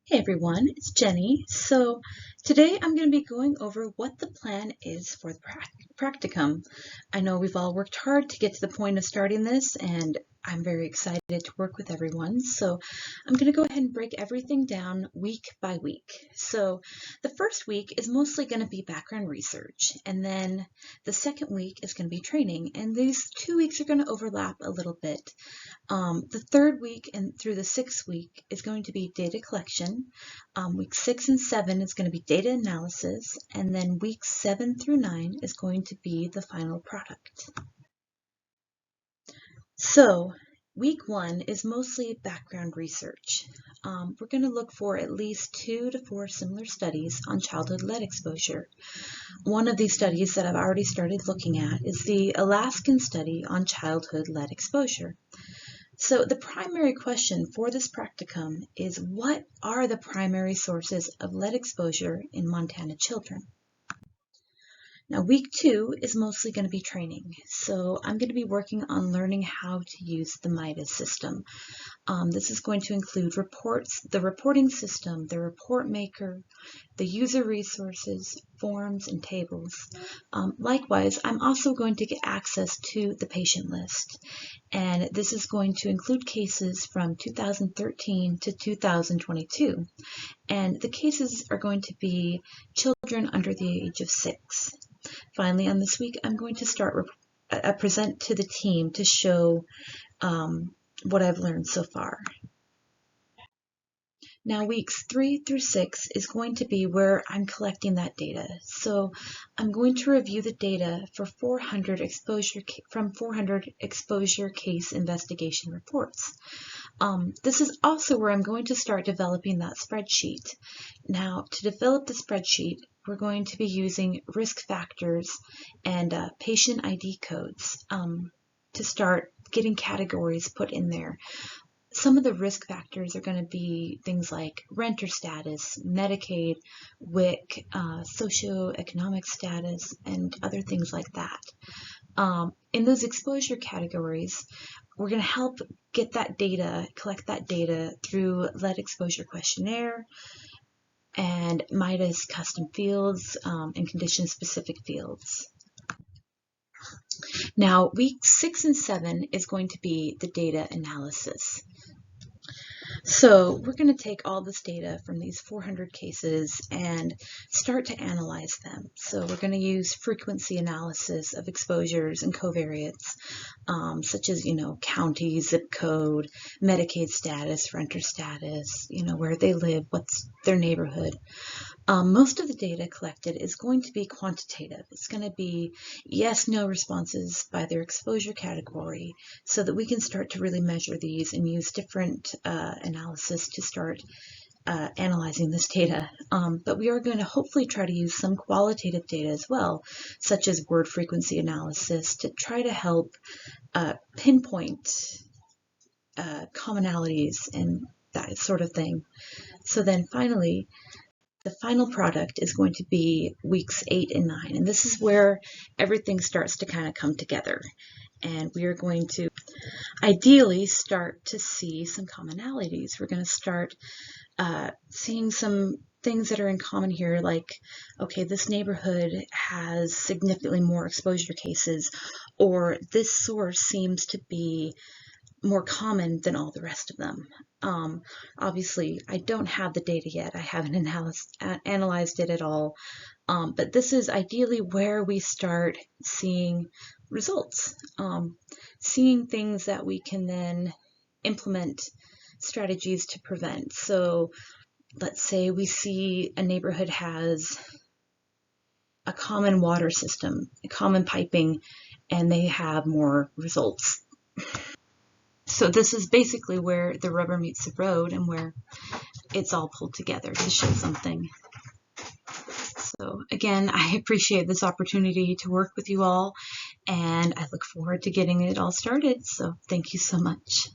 Hey everyone, it's Jenny. So today I'm going to be going over what the plan is for the practicum. I know we've all worked hard to get to the point of starting this, and I'm very excited to work with everyone. So I'm going to go ahead and break everything down week by week. So the first week is mostly going to be background research, and then the second week is going to be training, and these 2 weeks are going to overlap a little bit. The third week and through the sixth week is going to be data collection. Week 6 and 7 is going to be data analysis, and then weeks 7 through 9 is going to be the final product. So week 1 is mostly background research. We're going to look for at least 2 to 4 similar studies on childhood lead exposure. One of these studies that I've already started looking at is the Alaskan study on childhood lead exposure. So the primary question for this practicum is, what are the primary sources of lead exposure in Montana children? Now, week 2 is mostly going to be training. So I'm going to be working on learning how to use the MIDAS system. This is going to include reports, the reporting system, the report maker, the user resources, forms, and tables. Likewise, I'm also going to get access to the patient list. And this is going to include cases from 2013 to 2022. And the cases are going to be children under the age of 6. Finally, on this week, I'm going to start present to the team to show what I've learned so far. Now, weeks 3 through 6 is going to be where I'm collecting that data. So I'm going to review the data for 400 exposure case investigation reports. This is also where I'm going to start developing that spreadsheet. Now, to develop the spreadsheet, we're going to be using risk factors and patient ID codes to start getting categories put in there. Some of the risk factors are going to be things like renter status, Medicaid, WIC, socioeconomic status, and other things like that. In those exposure categories, we're going to help get that data, collect that data through lead exposure questionnaire and MIDAS custom fields and condition-specific fields. Now, week 6 and 7 is going to be the data analysis. So we're going to take all this data from these 400 cases and start to analyze them. So we're going to use frequency analysis of exposures and covariates, such as, county, zip code, Medicaid status, renter status, where they live, what's their neighborhood. Most of the data collected is going to be quantitative. It's going to be yes, no responses by their exposure category so that we can start to really measure these and use different analysis to start analyzing this data. But we are going to hopefully try to use some qualitative data as well, such as word frequency analysis, to try to help pinpoint commonalities and that sort of thing. So then finally, the final product is going to be weeks 8 and 9, and this is where everything starts to kind of come together. And we are going to ideally start to see some commonalities. We're going to start seeing some things that are in common here, like, okay, this neighborhood has significantly more exposure cases, or this source seems to be more common than all the rest of them. Obviously, I don't have the data yet. I haven't analyzed it at all. But this is ideally where we start seeing results, seeing things that we can then implement strategies to prevent. So let's say we see a neighborhood has a common water system, a common piping, and they have more results. So this is basically where the rubber meets the road and where it's all pulled together to show something. So again, I appreciate this opportunity to work with you all, and I look forward to getting it all started. So thank you so much.